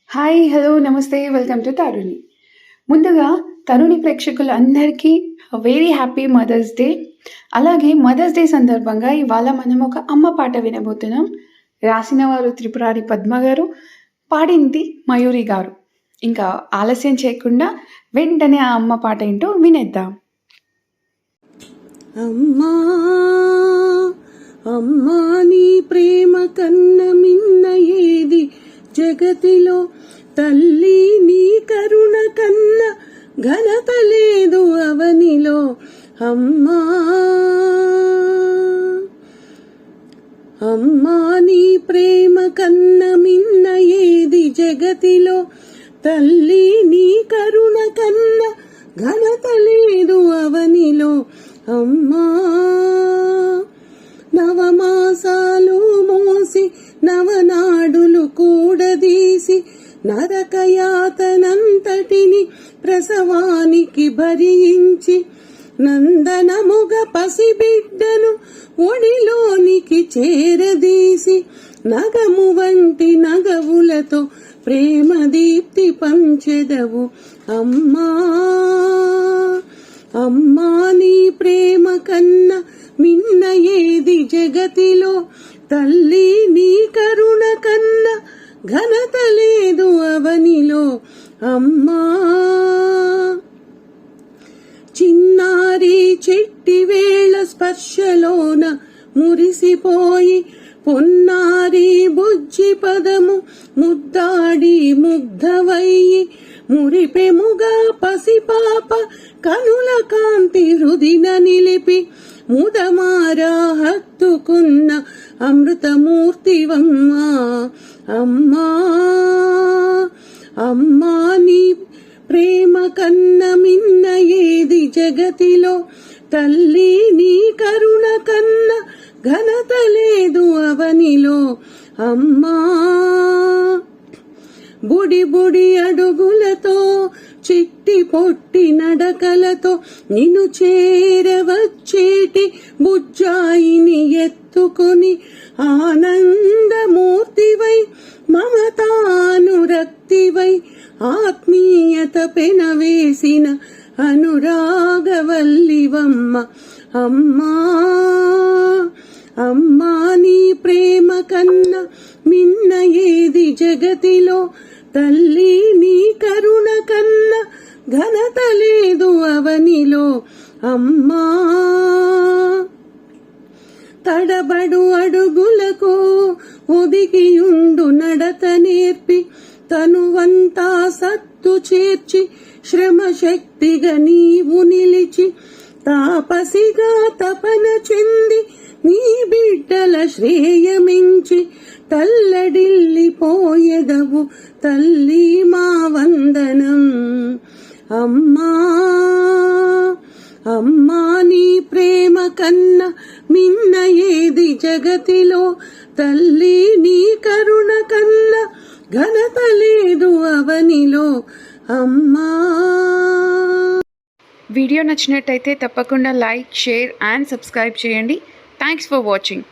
Hi! Hello! నమస్తే! Welcome to తరుణి. ముందుగా తరుణి ప్రేక్షకులందరికీ వెరీ హ్యాపీ మదర్స్ డే. అలాగే మదర్స్ డే సందర్భంగా ఇవాళ మనం ఒక అమ్మ పాట వినబోతున్నాం. రాసిన వారు త్రిపురారి పద్మ గారు, పాడింది మయూరి గారు. ఇంకా ఆలస్యం చేయకుండా వెంటనే ఆ అమ్మ పాట ఏంటో వినేద్దాం. అమ్మా అమ్మా నీ ప్రేమ కన్న మిన్న ఏది జగతిలో, తల్లి నీ కరుణ కన్న ఘనత లేదు అవనిలో. అమ్మా అమ్మా నీ ప్రేమ కన్న మిన్న ఏది జగతిలో, తల్లి నీ కరుణ కన్న ఘనత లేదు అవనిలో. అమ్మా నవమాసాలు మోసి నవనాడులు కూడదీసి నరకయాతనంతటిని ప్రసవానికి భరించి నందనముగ పసిబిడ్డను ఒడిలోనికి చేరదీసి నగము వంటి నగవులతో ప్రేమ దీప్తి పంచెదవు. అమ్మా అమ్మా నీ ప్రేమ కన్న మిన్న ఏది జగతిలో, తల్లి నీ కరుణ కన్న ఘనత లేదు అవనిలో. అమ్మా చిన్నారి చిట్టి వేళ స్పర్శలోన మురిసిపోయి పొన్నారి బుజ్జి పదము ముద్దాడి ముగ్ధవయ్యి మురిపెముగా పసిపాప కనుల కాంతి హృదిన నిలిపి ముదమారా హత్తుకున్న అమృతమూర్తివమ్మా. అమ్మా అమ్మా నీ ప్రేమ కన్న మిన్న ఏది జగతిలో, తల్లి నీ కరుణ కన్న ఘనత లేదు అవనిలో. అమ్మా బుడి బుడి అడుగులతో చిట్టి పొట్టి నడకలతో నిన్ను చేరవచ్చేటి బుజ్జాయిని ఎత్తుకొని ఆనందమూర్తివై మమతానురక్తివై ఆత్మీయత పెనవేసిన అనురాగవల్లివమ్మ. అమ్మా అమ్మా నీ ప్రేమ కన్న మిన్న ఏది జగతిలో, తల్లి నీ కరుణ కన్న ఘనత లేదు అవనిలో. అమ్మా తడబడు అడుగులకు ఒదిగియుండు నడత నేర్పి తనువంతా సత్తు చేర్చి శ్రమ శక్తిగా నీవు నిలిచి తాపసిగా తపన చెంది నీ బిడ్డల శ్రేయమించి తల్లడిల్లిపోయెదవు తల్లి మా వందనం. అమ్మా అమ్మా నీ ప్రేమ కన్న మిన్న ఏది జగతిలో, తల్లి నీ కరుణ కన్న ఘనత లేదు అవనిలో. అమ్మా వీడియో నచ్చినట్టయితే తప్పకుండా లైక్, షేర్ అండ్ సబ్స్క్రైబ్ చేయండి. Thanks for watching.